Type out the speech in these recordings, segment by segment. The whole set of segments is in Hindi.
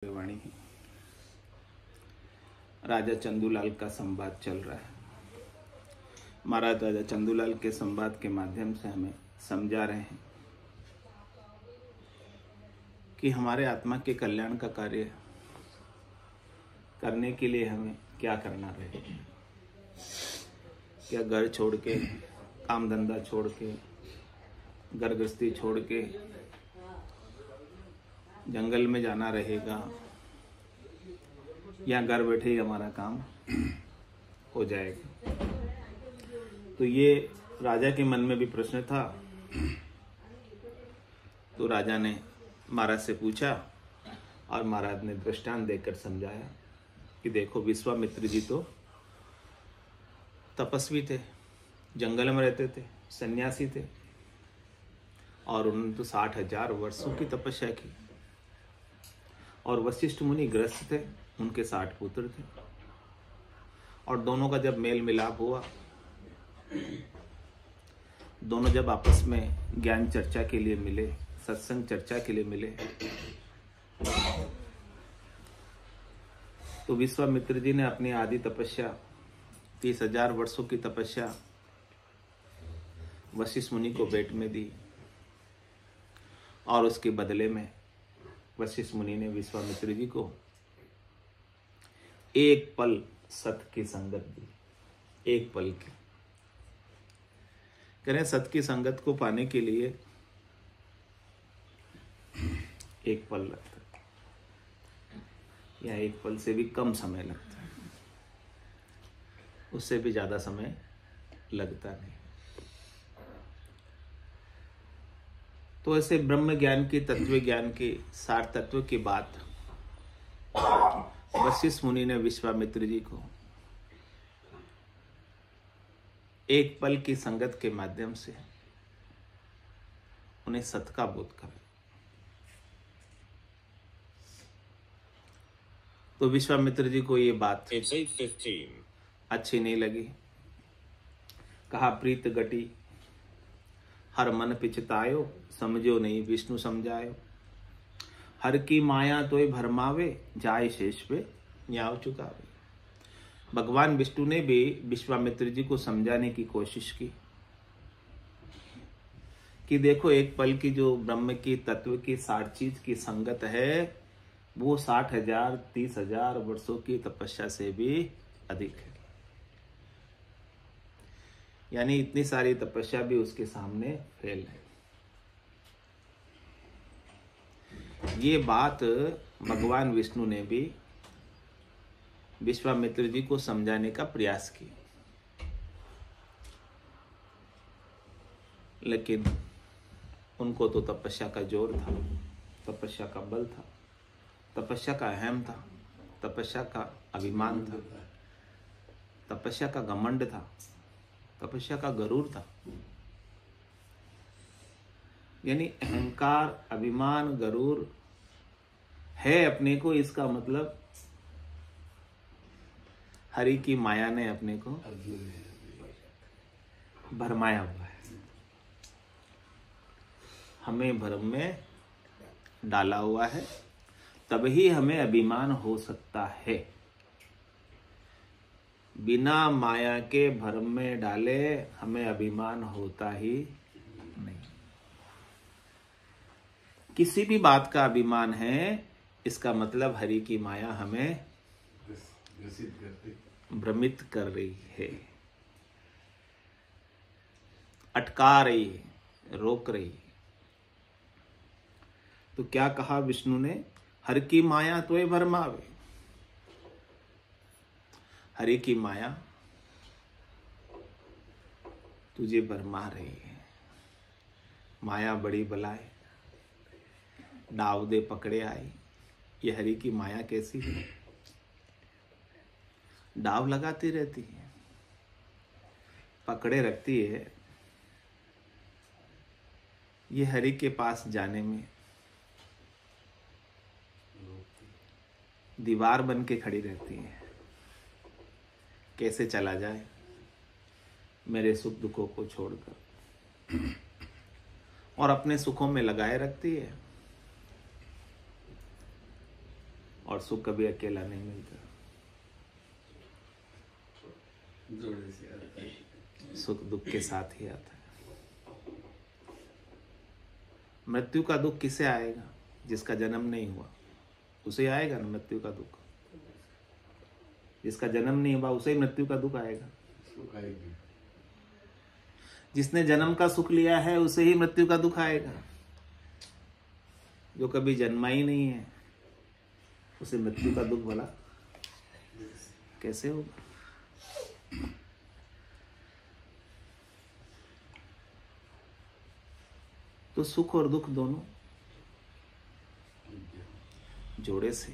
वाणी राजा चंदूलाल का संवाद चल रहा है। महाराज राजा चंदूलाल के संवाद के माध्यम से हमें समझा रहे हैं कि हमारे आत्मा के कल्याण का कार्य करने के लिए हमें क्या करना रहेगा। क्या घर छोड़ के, काम धंधा छोड़ के, घर गृहस्थी छोड़ के जंगल में जाना रहेगा या घर बैठे ही हमारा काम हो जाएगा। तो ये राजा के मन में भी प्रश्न था। तो राजा ने महाराज से पूछा और महाराज ने दृष्टांत देकर समझाया कि देखो, विश्वामित्र जी तो तपस्वी थे, जंगल में रहते थे, सन्यासी थे और उन्होंने तो 60,000 वर्षों की तपस्या की। और वशिष्ठ मुनि गृहस्थ थे, उनके 60 पुत्र थे। और दोनों का जब मेल मिलाप हुआ, दोनों जब आपस में ज्ञान चर्चा के लिए मिले, सत्संग चर्चा के लिए मिले, तो विश्वामित्र जी ने अपनी आदि तपस्या 30,000 वर्षों की तपस्या वशिष्ठ मुनि को भेंट में दी और उसके बदले में वशिष्ठ मुनि ने विश्वामित्र जी को एक पल सत की संगत दी। एक पल की, कह रहे सत की संगत को पाने के लिए एक पल लगता है या एक पल से भी कम समय लगता है, उससे भी ज्यादा समय लगता नहीं। तो ऐसे ब्रह्म ज्ञान की, तत्व ज्ञान की, सार तत्व की बात वशिष्ठ मुनि ने विश्वामित्र जी को एक पल की संगत के माध्यम से उन्हें सत का बोध करा। तो विश्वामित्र जी को ये बात अच्छी नहीं लगी। कहा, प्रीत गटी हर मन पिछतायो, समझो नहीं विष्णु समझायो। हर की माया तोय भरमावे, जाय शेष पे न्याव चुकावे। भगवान विष्णु ने भी विश्वामित्र जी को समझाने की कोशिश की कि देखो, एक पल की जो ब्रह्म की, तत्व की, सार चीज की संगत है, वो 60,000 30,000 वर्षों की तपस्या से भी अधिक है। यानी इतनी सारी तपस्या भी उसके सामने फेल है। ये बात भगवान विष्णु ने भी विश्वामित्र जी को समझाने का प्रयास किया, लेकिन उनको तो तपस्या का जोर था, तपस्या का बल था, तपस्या का अहम था, तपस्या का अभिमान था, तपस्या का घमंड था, तपस्या का गरूर था। यानी अहंकार, अभिमान, गरूर है अपने को, इसका मतलब हरि की माया ने अपने को भरमाया हुआ है, हमें भ्रम में डाला हुआ है, तभी हमें अभिमान हो सकता है। बिना माया के भ्रम में डाले हमें अभिमान होता ही नहीं। किसी भी बात का अभिमान है, इसका मतलब हरि की माया हमें भ्रमित कर रही है, अटका रही है, रोक रही है। तो क्या कहा विष्णु ने? हर की माया तोय भरमावे। हरि की माया तुझे भरमा रही है। माया बड़ी बलाए, डाव दे पकड़े आई। ये हरि की माया कैसी है? डाव लगाती रहती है, पकड़े रखती है। ये हरि के पास जाने में दीवार बन के खड़ी रहती है। कैसे चला जाए मेरे सुख दुखों को छोड़कर, और अपने सुखों में लगाए रखती है। और सुख कभी अकेला नहीं मिलता, सुख दुख के साथ ही आता है। मृत्यु का दुख किसे आएगा? जिसका जन्म नहीं हुआ उसे आएगा ना मृत्यु का दुख। जिसका जन्म नहीं हुआ उसे ही मृत्यु का दुख आएगा। जिसने जन्म का सुख लिया है उसे ही मृत्यु का दुख आएगा। जो कभी जन्मा ही नहीं है उसे मृत्यु का दुख भला कैसे होगा? तो सुख और दुख दोनों जोड़े से,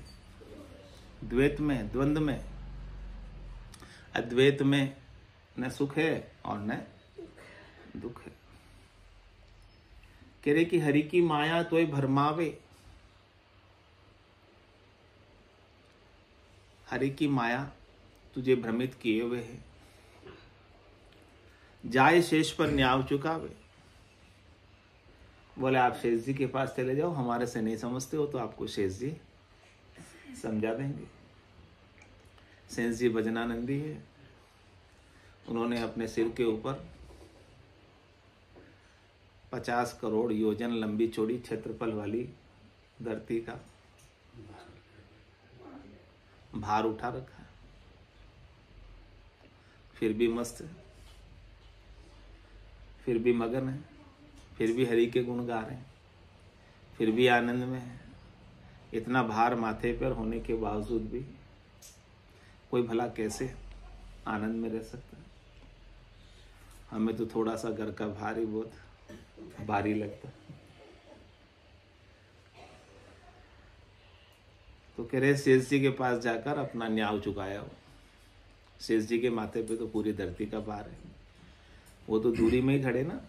द्वैत में, द्वंद्व में, अद्वैत में न सुख है और न दुख है। कह रहे कि हरि की माया तोय भरमावे, हरि की माया तुझे भ्रमित किए हुए है। जाए शेष पर न्याव चुकावे। बोले आप शेष जी के पास चले जाओ, हमारे से नहीं समझते हो तो आपको शेष जी समझा देंगे। शेष जी भजनानंदी है, उन्होंने अपने सिर के ऊपर 50 करोड़ योजन लंबी चौड़ी क्षेत्रफल वाली धरती का भार उठा रखा है, फिर भी मस्त है, फिर भी मगन है, फिर भी हरि के गुण गा रहे हैं, फिर भी आनंद में है। इतना भार माथे पर होने के बावजूद भी कोई भला कैसे आनंद में रह सकता है? हमें तो थोड़ा सा घर का भार ही बहुत भारी लगता है। तो कह रहे शेष जी के पास जाकर अपना न्याय चुकाया हो। शेष जी के माथे पे तो पूरी धरती का भार है, वो तो दूरी में ही खड़े ना,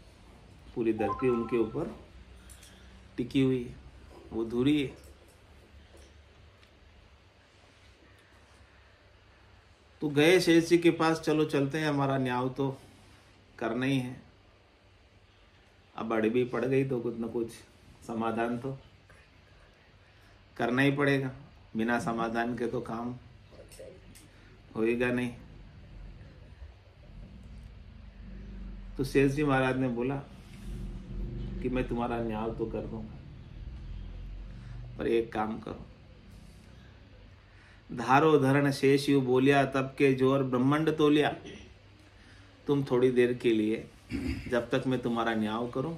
पूरी धरती उनके ऊपर टिकी हुई है, वो दूरी है। तो गए शेष जी के पास, चलो चलते हैं, हमारा न्याय तो करना ही है। अब अड़बी पड़ गई तो कुछ न कुछ समाधान तो करना ही पड़ेगा, बिना समाधान के तो काम होएगा नहीं। तो शेष जी महाराज ने बोला कि मैं तुम्हारा न्याय तो कर दूंगा, पर एक काम करो। धारो धरण शेष यू बोलिया, तब के जोर ब्रह्मांड तोलिया। तुम थोड़ी देर के लिए, जब तक मैं तुम्हारा न्याय करूं,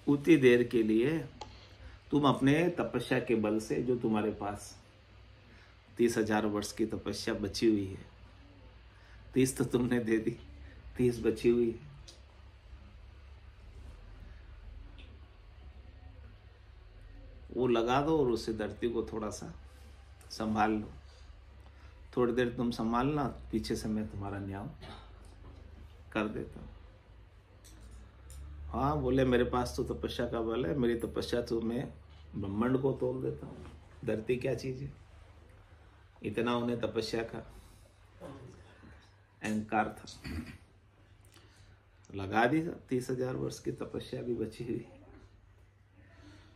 उतनी देर के लिए तुम अपने तपस्या के बल से, जो तुम्हारे पास 30,000 वर्ष की तपस्या बची हुई है, 30 तो तुमने दे दी, 30 बची हुई है, वो लगा दो और उससे धरती को थोड़ा सा संभाल लो। थोड़ी देर तुम संभालना, पीछे से मैं तुम्हारा न्याय कर देता हूँ। हाँ, बोले मेरे पास तो तपस्या का बल है, मेरी तपस्या तो मैं ब्रह्मांड को तोड़ देता हूँ, धरती क्या चीज है। इतना उन्हें तपस्या का अहंकार था, लगा दी 30,000 वर्ष की तपस्या भी बची हुई।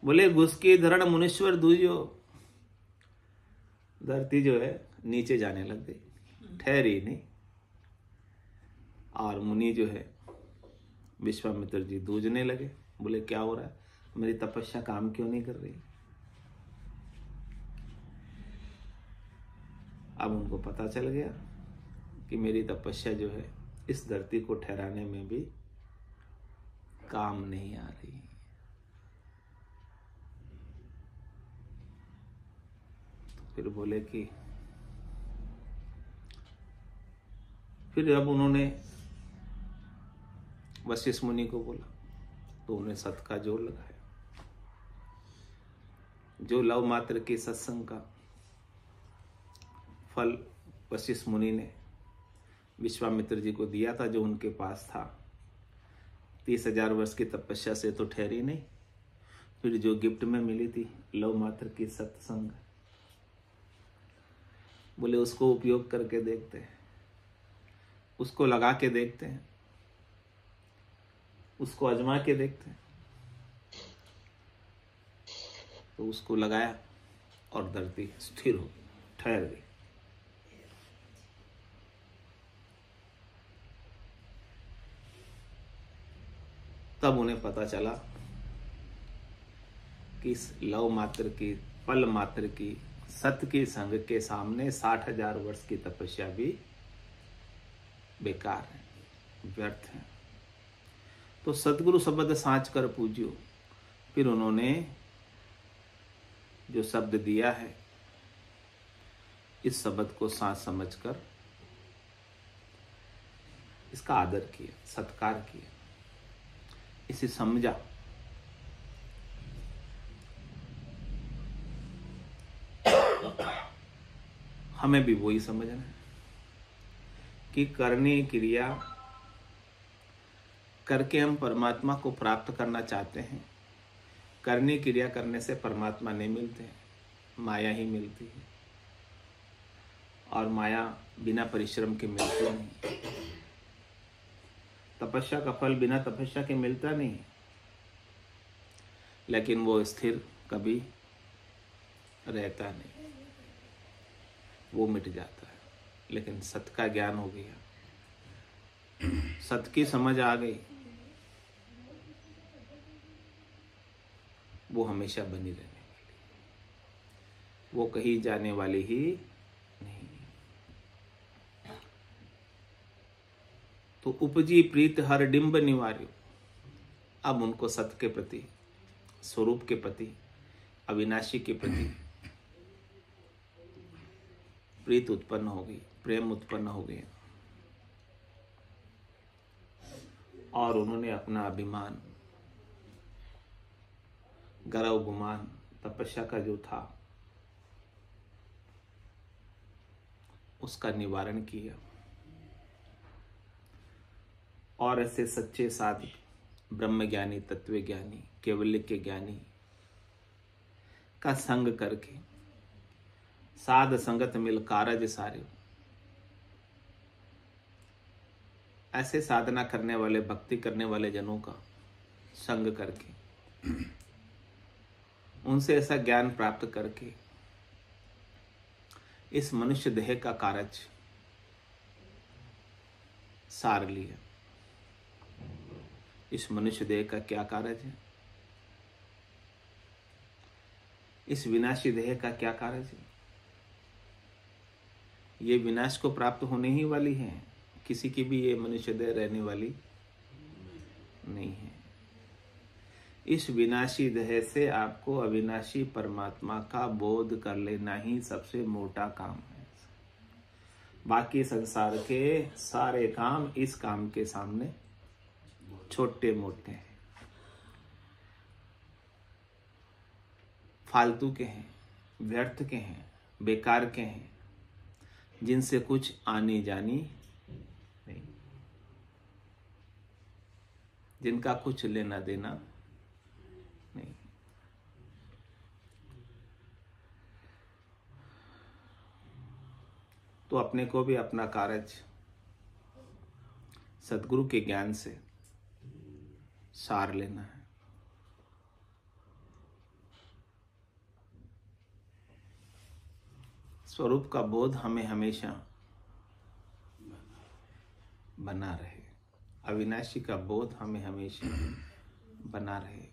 बोले घुसकी धरण मुनीश्वर दूजियो। धरती जो है नीचे जाने लग गई, ठहरी नहीं। और मुनि जो है विश्वामित्र जी दूजने लगे। बोले क्या हो रहा है, मेरी तपस्या काम क्यों नहीं कर रही? अब उनको पता चल गया कि मेरी तपस्या जो है इस धरती को ठहराने में भी काम नहीं आ रही। तो फिर बोले कि फिर अब उन्होंने वशिष्ठ मुनि को बोला, तो उन्हें सत का जोर लगाया। जो लव मात्र के सत्संग का फल वशिष्ठ मुनि ने विश्वामित्र जी को दिया था, जो उनके पास था, 30,000 वर्ष की तपस्या से तो ठहरी नहीं, फिर जो गिफ्ट में मिली थी लव मात्र की सत्संग, बोले उसको उपयोग करके देखते हैं, उसको लगा के देखते हैं, उसको आजमा के देखते हैं। तो उसको लगाया और धरती स्थिर हो ठहर गई। तब उन्हें पता चला कि इस लव मात्र की, पल मात्र की, सत्य के संग के सामने 60,000 वर्ष की तपस्या भी बेकार है, व्यर्थ है। तो सतगुरु शब्द साँच कर पूजियो। फिर उन्होंने जो शब्द दिया है, इस शब्द को साँच समझकर इसका आदर किया, सत्कार किया, इसे समझा। हमें भी वही समझना है कि करने क्रिया करके हम परमात्मा को प्राप्त करना चाहते हैं। करने क्रिया करने से परमात्मा नहीं मिलते, माया ही मिलती है, और माया बिना परिश्रम के मिलती नहीं। तपस्या का फल बिना तपस्या के मिलता नहीं, लेकिन वो स्थिर कभी रहता नहीं, वो मिट जाता है। लेकिन सत्य का ज्ञान हो गया, सत्य की समझ आ गई, वो हमेशा बनी रहने वाली, वो कहीं जाने वाली ही नहीं। तो उपजी प्रीत हर डिंब निवार्यो। अब उनको सत्य के प्रति, स्वरूप के प्रति, अविनाशी के प्रति प्रीत उत्पन्न हो गई, प्रेम उत्पन्न हो गया, और उन्होंने अपना अभिमान, गर्व, गुमान, तपस्या का जो था उसका निवारण किया, और ऐसे सच्चे साधक, ब्रह्मज्ञानी, तत्वज्ञानी, केवल्य के ज्ञानी का संग करके साध संगत मिल कारज सारे, ऐसे साधना करने वाले, भक्ति करने वाले जनों का संग करके, उनसे ऐसा ज्ञान प्राप्त करके इस मनुष्य देह का कारज सार लिया। इस मनुष्य देह का क्या कारज है? इस विनाशी देह का क्या कारज है? ये विनाश को प्राप्त होने ही वाली है, किसी की भी ये मनुष्य देह रहने वाली नहीं है। इस विनाशी देह से आपको अविनाशी परमात्मा का बोध कर लेना ही सबसे मोटा काम है। बाकी संसार के सारे काम इस काम के सामने छोटे मोटे हैं, फालतू के हैं, व्यर्थ के हैं, बेकार के हैं, जिनसे कुछ आनी जानी नहीं, जिनका कुछ लेना देना नहीं। तो अपने को भी अपना कार्य सद्गुरु के ज्ञान से सार लेना है। स्वरूप का बोध हमें हमेशा बना रहे, अविनाशी का बोध हमें हमेशा बना रहे।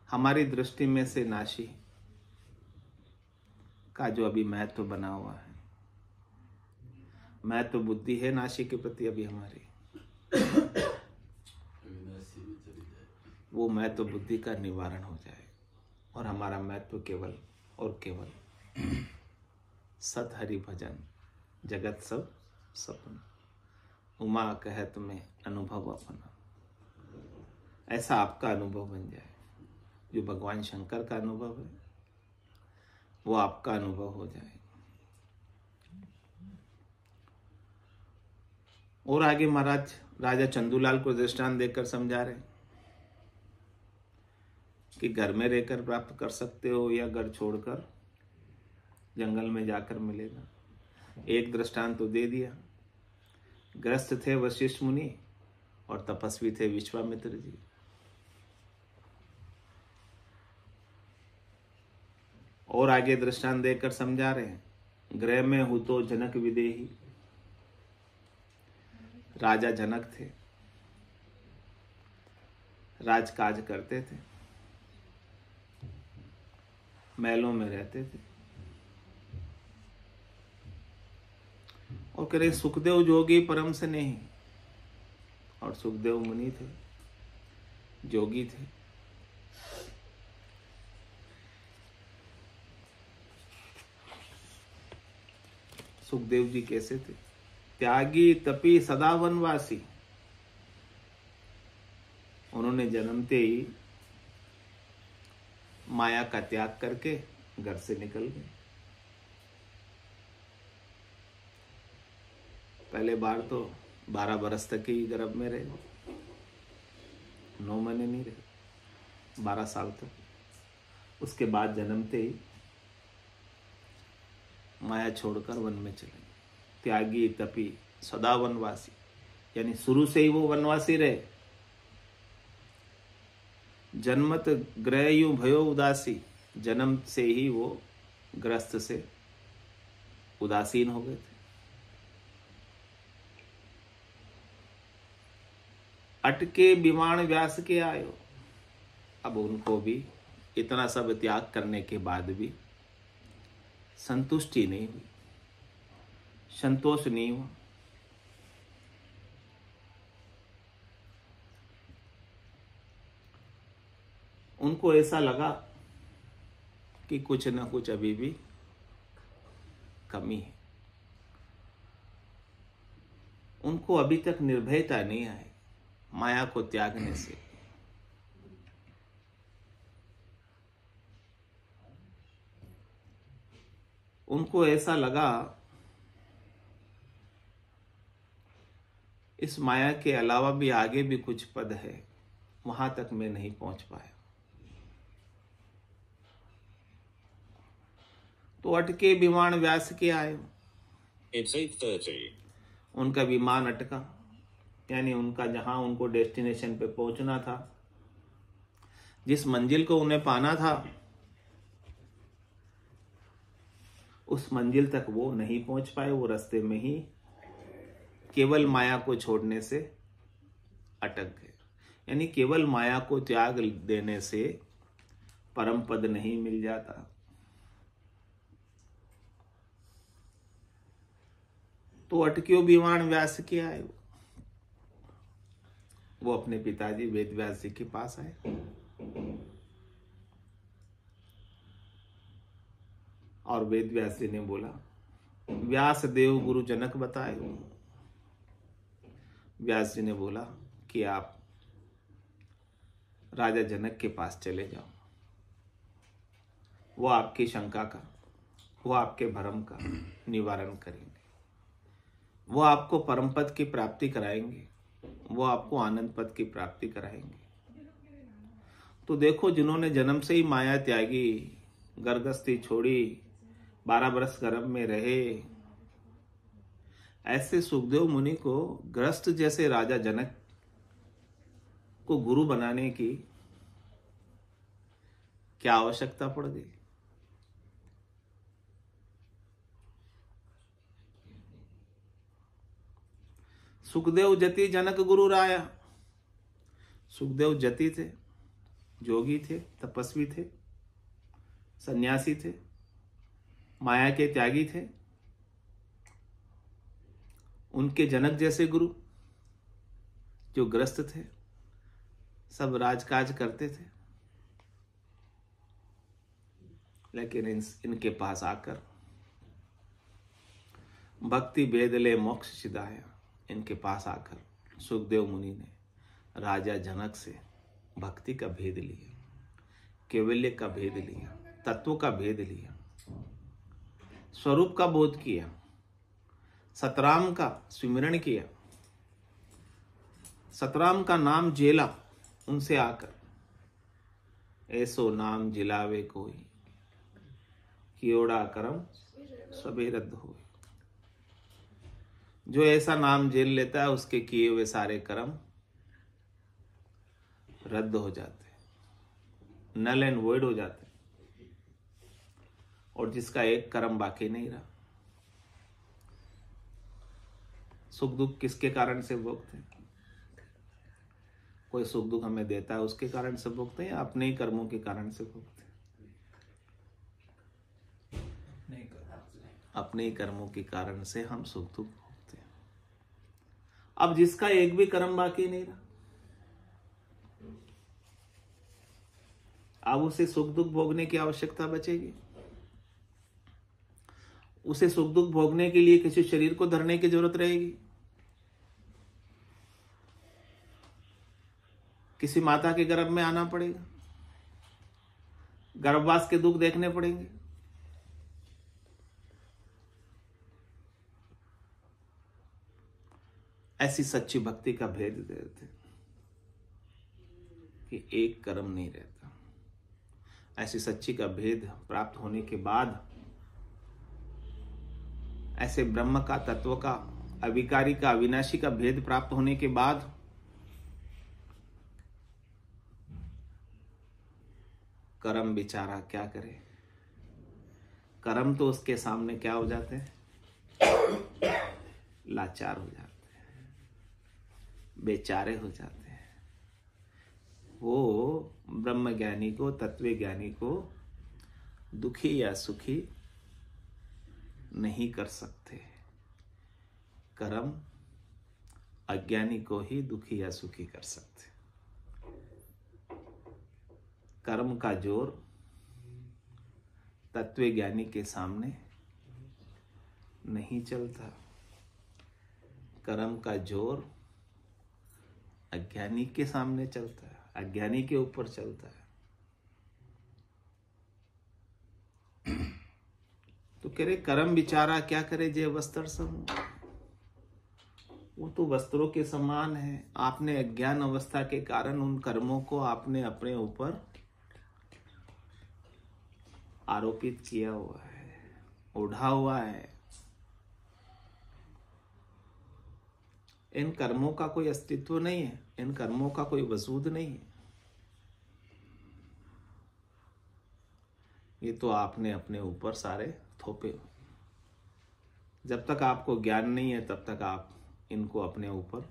हमारी दृष्टि में से नाशी का जो अभी महत्व बना हुआ है, महत्व बुद्धि है नाशी के प्रति अभी हमारी, वो महत्व बुद्धि का निवारण हो जाए और हमारा महत्व केवल और केवल सत हरि भजन, जगत सब सपन, उमा कहत में अनुभव अपना, ऐसा आपका अनुभव बन जाए। जो भगवान शंकर का अनुभव है वो आपका अनुभव हो जाए। और आगे महाराज राजा चंदूलाल को दृष्टांत देकर समझा रहे कि घर में रहकर प्राप्त कर सकते हो या घर छोड़कर जंगल में जाकर मिलेगा। एक दृष्टांत तो दे दिया, ग्रस्त थे वशिष्ठ मुनि और तपस्वी थे विश्वामित्र जी। और आगे दृष्टांत देकर समझा रहे हैं। गृह में हूं तो जनक विदेही, राजा जनक थे, राजकाज करते थे, महलों में रहते थे। और कह रहे सुखदेव जोगी परम से नहीं, और सुखदेव मुनि थे, जोगी थे। सुखदेव जी कैसे थे? त्यागी तपी सदा वनवासी। उन्होंने जन्मते ही माया का त्याग करके घर से निकल गए। पहले बार तो 12 बरस तक ही गर्भ में रहे, 9 महीने नहीं रहे, 12 साल तक। उसके बाद जन्मते ही माया छोड़कर वन में चले। त्यागी तपी सदा वनवासी, यानी शुरू से ही वो वनवासी रहे। जन्मत ग्रह यू भयो उदासी, जन्म से ही वो ग्रस्त से उदासीन हो गए थे। अटके विमाण व्यास के आयो। अब उनको भी इतना सब त्याग करने के बाद भी संतुष्टि नहीं हुई, संतोष नहीं हुआ। उनको ऐसा लगा कि कुछ न कुछ अभी भी कमी है। उनको अभी तक निर्भयता नहीं आई माया को त्यागने से। उनको ऐसा लगा इस माया के अलावा भी आगे भी कुछ पद है, वहां तक मैं नहीं पहुंच पाया। तो अटके विमान व्यास के आए। It's 8:30. उनका विमान अटका, यानी उनका जहां उनको डेस्टिनेशन पे पहुंचना था, जिस मंजिल को उन्हें पाना था, उस मंजिल तक वो नहीं पहुंच पाए। वो रास्ते में ही केवल माया को छोड़ने से अटक गए। यानी केवल माया को त्याग देने से परम पद नहीं मिल जाता। तो अटक्यो विमान व्यास के आए। वो अपने पिताजी वेद व्यास जी के पास आए। और वेद व्यास जी ने बोला, व्यास देव गुरु जनक बताए। व्यास जी ने बोला कि आप राजा जनक के पास चले जाओ, वो आपकी शंका का, वो आपके भ्रम का निवारण करेंगे, वो आपको परम पद की प्राप्ति कराएंगे, वो आपको आनंद पद की प्राप्ति कराएंगे। तो देखो, जिन्होंने जन्म से ही माया त्यागी, गर्भस्थी छोड़ी, 12 वर्ष गर्भ में रहे, ऐसे सुखदेव मुनि को ग्रस्त जैसे राजा जनक को गुरु बनाने की क्या आवश्यकता पड़ गई? सुखदेव जति जनक गुरु राया। सुखदेव जति थे, जोगी थे, तपस्वी थे, सन्यासी थे, माया के त्यागी थे। उनके जनक जैसे गुरु जो ग्रस्त थे, सब राजकाज करते थे, लेकिन इनके पास आकर भक्ति भेद ले मोक्ष सिधाया। इनके पास आकर सुखदेव मुनि ने राजा जनक से भक्ति का भेद लिया, कैवल्य का भेद लिया, तत्व का भेद लिया, स्वरूप का बोध किया, सतराम का स्मरण किया, सतराम का नाम जेला उनसे आकर। ऐसो नाम जिलावे कोई, कियोड़ा करम सबे रद्द हुए। जो ऐसा नाम जेल लेता है, उसके किए हुए सारे कर्म रद्द हो जाते, नल एंड वॉइड हो जाते। और जिसका एक कर्म बाकी नहीं रहा। सुख दुख किसके कारण से भोगते हैं? कोई सुख दुख हमें देता है उसके कारण से भोगते हैं या अपने ही कर्मों के कारण से भोगते हैं? अपने ही कर्मों के कारण से हम सुख दुख भोगते हैं। अब जिसका एक भी कर्म बाकी नहीं रहा, अब उसे सुख दुख भोगने की आवश्यकता बचेगी? उसे सुख दुख भोगने के लिए किसी शरीर को धरने की जरूरत रहेगी? किसी माता के गर्भ में आना पड़ेगा? गर्भवास के दुख देखने पड़ेंगे? ऐसी सच्ची भक्ति का भेद देते कि एक कर्म नहीं रहता। ऐसी सच्ची का भेद प्राप्त होने के बाद, ऐसे ब्रह्म का, तत्व का, अविकारी का, अविनाशी का भेद प्राप्त होने के बाद कर्म बेचारा क्या करे? कर्म तो उसके सामने क्या हो जाते हैं? लाचार हो जाते हैं, बेचारे हो जाते हैं। वो ब्रह्म ज्ञानी को, तत्व ज्ञानी को दुखी या सुखी नहीं कर सकते। कर्म अज्ञानी को ही दुखी या सुखी कर सकते। कर्म का जोर तत्व ज्ञानी के सामने नहीं चलता। कर्म का जोर अज्ञानी के सामने चलता है, अज्ञानी के ऊपर चलता है। तो कह रहे कर्म बिचारा क्या करे जे वस्त्र समूह। वो तो वस्त्रों के समान है। आपने अज्ञान अवस्था के कारण उन कर्मों को आपने अपने ऊपर आरोपित किया हुआ है, ओढ़ा हुआ है। इन कर्मों का कोई अस्तित्व नहीं है, इन कर्मों का कोई वजूद नहीं है। ये तो आपने अपने ऊपर सारे थोपे। जब तक आपको ज्ञान नहीं है तब तक आप इनको अपने ऊपर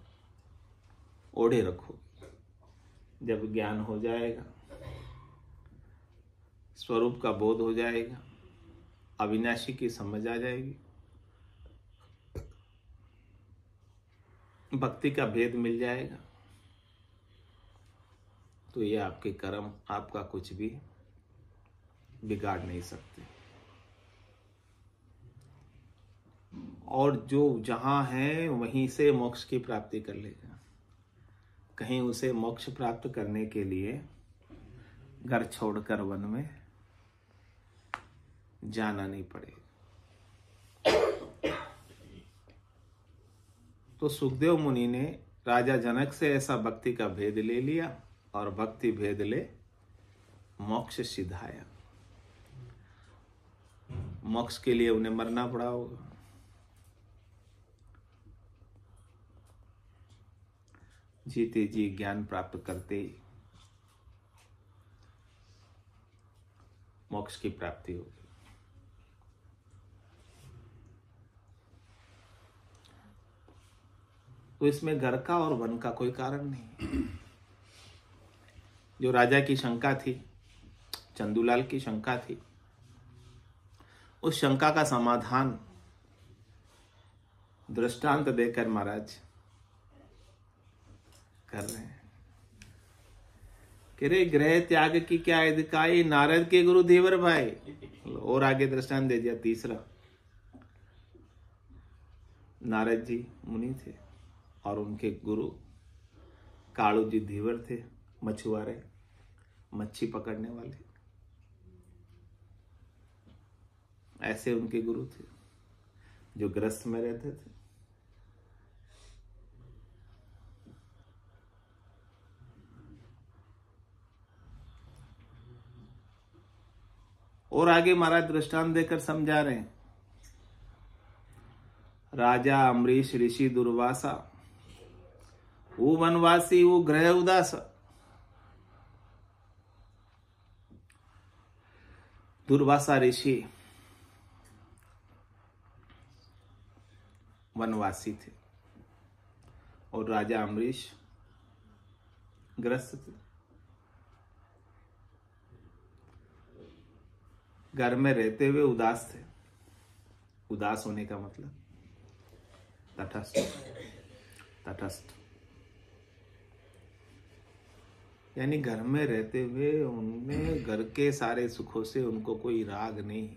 ओढ़े रखोगे। जब ज्ञान हो जाएगा, स्वरूप का बोध हो जाएगा, अविनाशी की समझ आ जाएगी, भक्ति का भेद मिल जाएगा, तो ये आपके कर्म आपका कुछ भी बिगाड़ नहीं सकते। और जो जहां है वहीं से मोक्ष की प्राप्ति कर लेगा। कहीं उसे मोक्ष प्राप्त करने के लिए घर छोड़कर वन में जाना नहीं पड़ेगा। तो सुखदेव मुनि ने राजा जनक से ऐसा भक्ति का भेद ले लिया और भक्ति भेद ले मोक्ष सिधाया। मोक्ष के लिए उन्हें मरना पड़ा होगा। जीते जी ज्ञान प्राप्त करते ही मोक्ष की प्राप्ति होगी। तो इसमें घर का और वन का कोई कारण नहीं। जो राजा की शंका थी, चंदूलाल की शंका थी, उस शंका का समाधान दृष्टांत देकर महाराज कर रहे हैं। कि गृह त्याग की क्या अधिकाई, नारद के गुरु देवर भाई। और आगे दृष्टांत दे दिया तीसरा। नारद जी मुनि थे और उनके गुरु कालू जी धीवर थे, मछुआरे, मच्छी पकड़ने वाले। ऐसे उनके गुरु थे जो गृहस्थ में रहते थे। और आगे महाराज दृष्टांत देकर समझा रहे हैं। राजा अम्बरीश ऋषि दुर्वासा, वो वनवासी, वो गृह उदासा। दुर्वासा ऋषि वनवासी थे और राजा अम्बरीश ग्रस्त थे। घर में रहते हुए उदास थे। उदास होने का मतलब तटस्थ, तटस्थ यानी घर में रहते हुए उनमें घर के सारे सुखों से उनको कोई राग नहीं,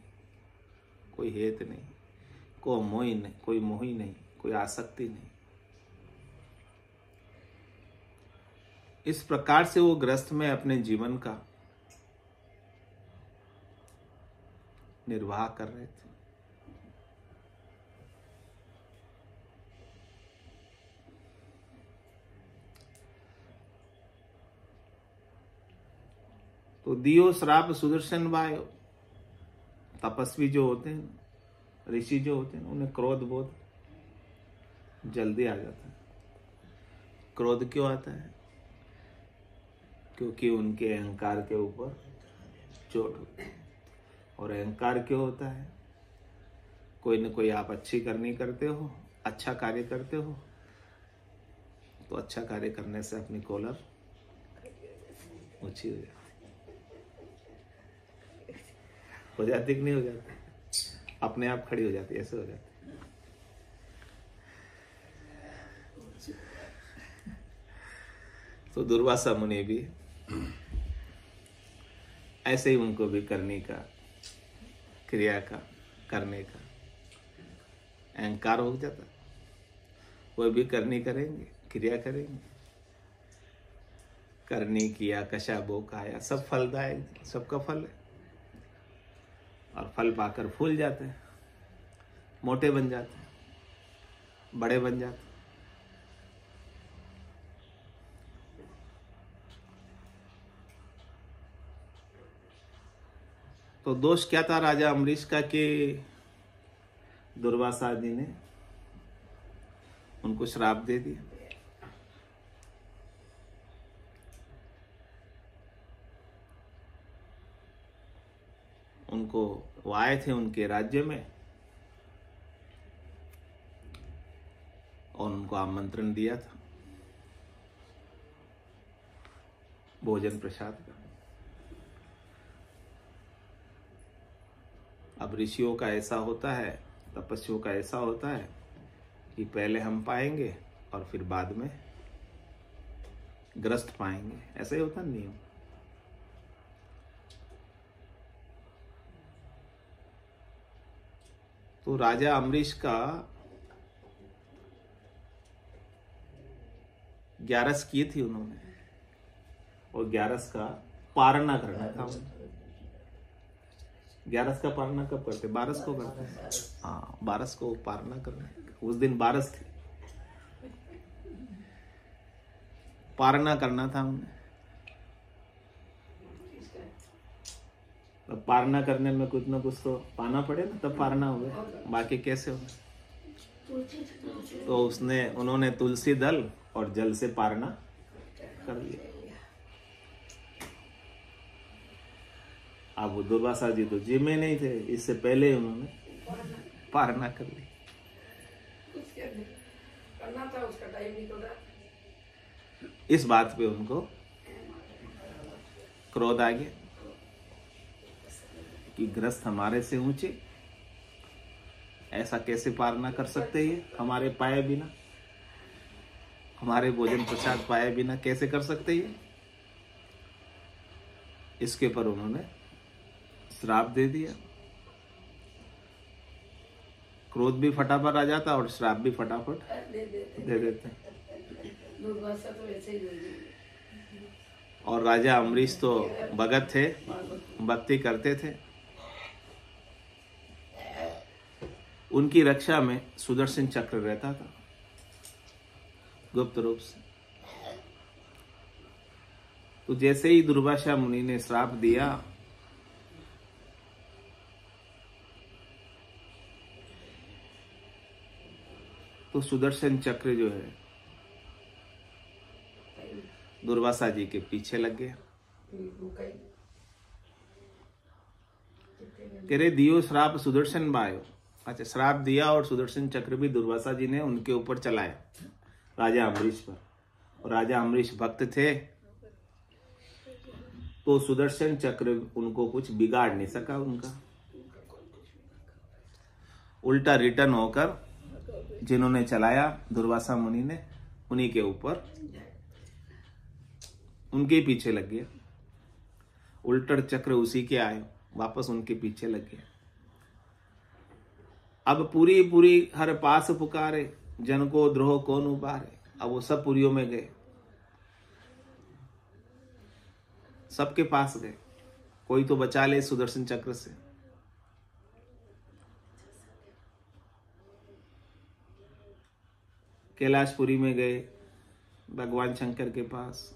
कोई हेत नहीं, कोई मोह नहीं, कोई आसक्ति नहीं। इस प्रकार से वो ग्रस्त में अपने जीवन का निर्वाह कर रहे थे। तो दियो श्राप सुदर्शन वायो, तपस्वी जो होते हैं, ऋषि जो होते हैं, उन्हें क्रोध बोध जल्दी आ जाता है। क्रोध क्यों आता है? क्योंकि उनके अहंकार के ऊपर चोट होती है। और अहंकार क्यों होता है? कोई न कोई आप अच्छी करनी करते हो, अच्छा कार्य करते हो, तो अच्छा कार्य करने से अपनी कॉलर ऊंची हो जाती कि नहीं हो जाती? अपने आप खड़ी हो जाती, ऐसे हो जाती। तो दुर्वासा मुनि भी ऐसे ही उनको भी करने का, क्रिया का, करने का अहंकार हो जाता। वो भी करनी करेंगे, क्रिया करेंगे। करनी किया, कशा बो खाया, सब फलदायक, सबका फल है। और फल पाकर फूल जाते हैं, मोटे बन जाते हैं, बड़े बन जाते हैं। तो दोष क्या था राजा अम्बरीश का कि दुर्वासा जी ने उनको श्राप दे दिया। उनको वो आए थे उनके राज्य में और उनको आमंत्रण दिया था भोजन प्रसाद का। अब ऋषियों का ऐसा होता है, तपस्वियों का ऐसा होता है कि पहले हम पाएंगे और फिर बाद में ग्रस्त पाएंगे। ऐसा ही होता नियम। तो राजा अम्बरीश का 11 किए थी उन्होंने, और 11 का पारणा करना था। 11 का पारणा कब करते? 12 को करते हैं। हाँ, 12 को पारणा करना। उस दिन 12 थी, पारणा करना था उन्हें। तब पारणा करने में कुछ ना कुछ तो पाना पड़े ना, तब पारणा हो गया, बाकी कैसे हो? तो उन्होंने तुलसी दल और जल से पारणा कर लिया। अब वो दुर्वासा जी तो जिम में नहीं थे, इससे पहले उन्होंने पारणा कर ली। इस बात पे उनको क्रोध आ गया कि ग्रस्त हमारे से ऊंचे, ऐसा कैसे पारणा कर सकते ये? हमारे पाए बिना, हमारे भोजन प्रसाद पाए बिना कैसे कर सकते ये? इसके पर उन्होंने श्राप दे दिया। क्रोध भी फटाफट आ जाता और श्राप भी फटाफट दे देते। और राजा अम्बरीश तो भगत थे, भक्ति करते थे। उनकी रक्षा में सुदर्शन चक्र रहता था गुप्त रूप से। तो जैसे ही दुर्वासा मुनि ने श्राप दिया, तो सुदर्शन चक्र जो है दुर्वासा जी के पीछे लग गया। कह रहे दियो श्राप सुदर्शन बायो, अच्छा, श्राप दिया और सुदर्शन चक्र भी दुर्वासा जी ने उनके ऊपर चलाया, राजा अम्बरीश पर। और राजा अम्बरीश भक्त थे, तो सुदर्शन चक्र उनको कुछ बिगाड़ नहीं सका उनका। उल्टा रिटर्न होकर जिन्होंने चलाया दुर्वासा मुनि ने, उन्हीं के ऊपर, उनके पीछे लग गया। उल्टा चक्र उसी के आए, वापस उनके पीछे लग गया। अब पूरी हर पास पुकारे, जन को द्रोह कौन उबारे। अब वो सब पुरियों में गए, सबके पास गए, कोई तो बचा ले सुदर्शन चक्र से। कैलाशपुरी में गए भगवान शंकर के पास,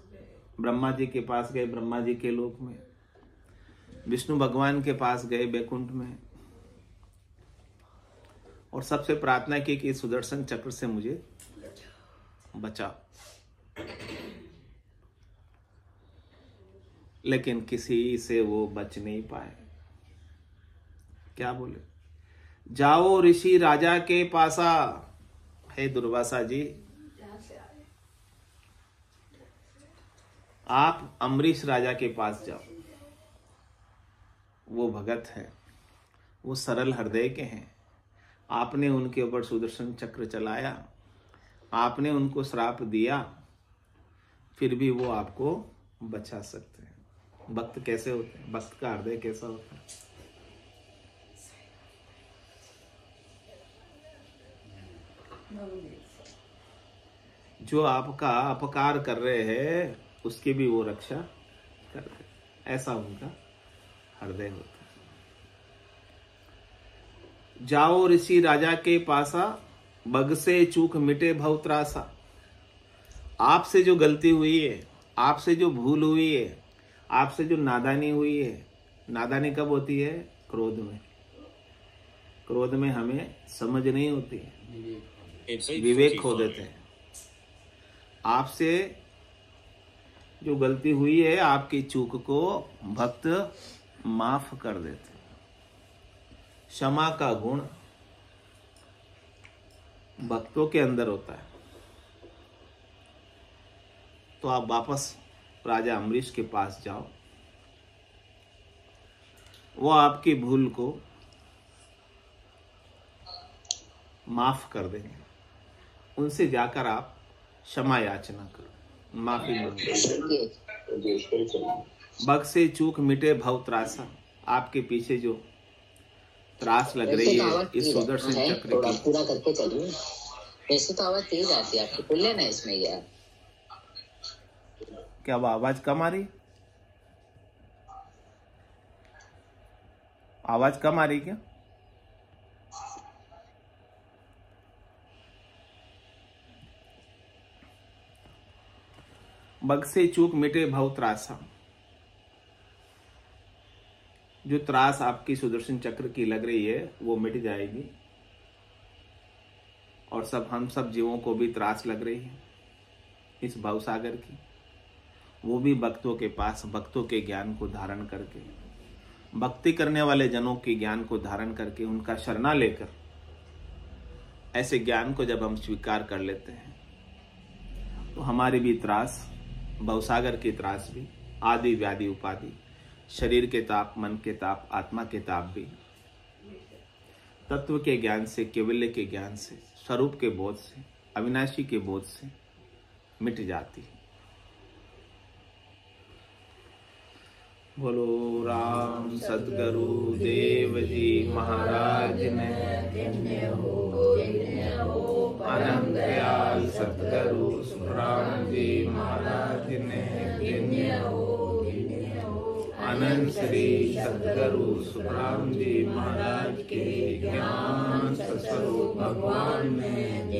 ब्रह्मा जी के पास गए ब्रह्मा जी के लोक में, विष्णु भगवान के पास गए बैकुंठ में, और सबसे प्रार्थना की कि सुदर्शन चक्र से मुझे बचाओ। लेकिन किसी से वो बच नहीं पाए। क्या बोले? जाओ ऋषि राजा के पासा। हे दुर्वासा जी, आप अम्बरीश राजा के पास जाओ। वो भगत है, वो सरल हृदय के हैं। आपने उनके ऊपर सुदर्शन चक्र चलाया, आपने उनको श्राप दिया, फिर भी वो आपको बचा सकते हैं। भक्त कैसे होते हैं? भक्त का हृदय कैसा होता है? जो आपका अपकार कर रहे हैं उसकी भी वो रक्षा कर रहे, ऐसा उनका हृदय होता है। जाओ ऋषि राजा के पासा, बग से चूक मिटे भव त्रासा। आपसे जो गलती हुई है, आपसे जो भूल हुई है, आपसे जो नादानी हुई है, नादानी कब होती है? क्रोध में। क्रोध में हमें समझ नहीं होती है, विवेक खो देते हैं। आपसे जो गलती हुई है, आपकी चूक को भक्त माफ कर देते। क्षमा का गुण भक्तों के अंदर होता है। तो आप वापस राजा अम्बरीश के पास जाओ, वो आपकी भूल को माफ कर देंगे। उनसे जाकर आप क्षमा याचना करो, माफी मांगो। बग से चूक मिटे भव त्रासा। आपके पीछे जो त्रास लग रही है इस सुदर्शन चक्र की, पूरा करके चलिए। वैसे तो आवाज तेज आती है आपकी, बोल लेना इसमें यार। क्या वो आवाज कम आ रही? आवाज कम आ रही क्या? बग से चूक मिटे भव त्रासा। जो त्रास आपकी सुदर्शन चक्र की लग रही है वो मिट जाएगी, और हम सब जीवों को भी त्रास लग रही है इस भवसागर की, वो भी भक्तों के पास, भक्तों के ज्ञान को धारण करके, भक्ति करने वाले जनों के ज्ञान को धारण करके, उनका शरणा लेकर, ऐसे ज्ञान को जब हम स्वीकार कर लेते हैं तो हमारी भी त्रास, भवसागर की त्रास भी, आदि व्याधि उपाधि, शरीर के ताप, मन के ताप, आत्मा के ताप भी तत्व के ज्ञान से, केवल्य के ज्ञान से, स्वरूप के बोध से, अविनाशी के बोध से मिट जाती है। बोलो राम सद्गुरु देव जी महाराज ने, अनंत दयाल सद्गुरु सुखराम जी महाराज ने, अनंत श्री सद्गुरु सुखराम जी महाराज के ज्ञान स्वरूप भगवान में,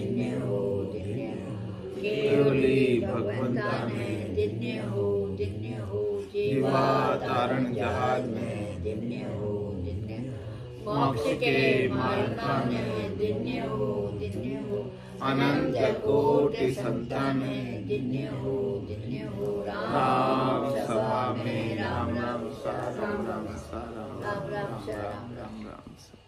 केवली भगवंता में, जीवा तारण जहाज में, मोक्ष के मार्गा में, अनंत कोटि संतान में, राम सभा में, राम राम सा, राम राम सा, राम राम सा, राम राम सा।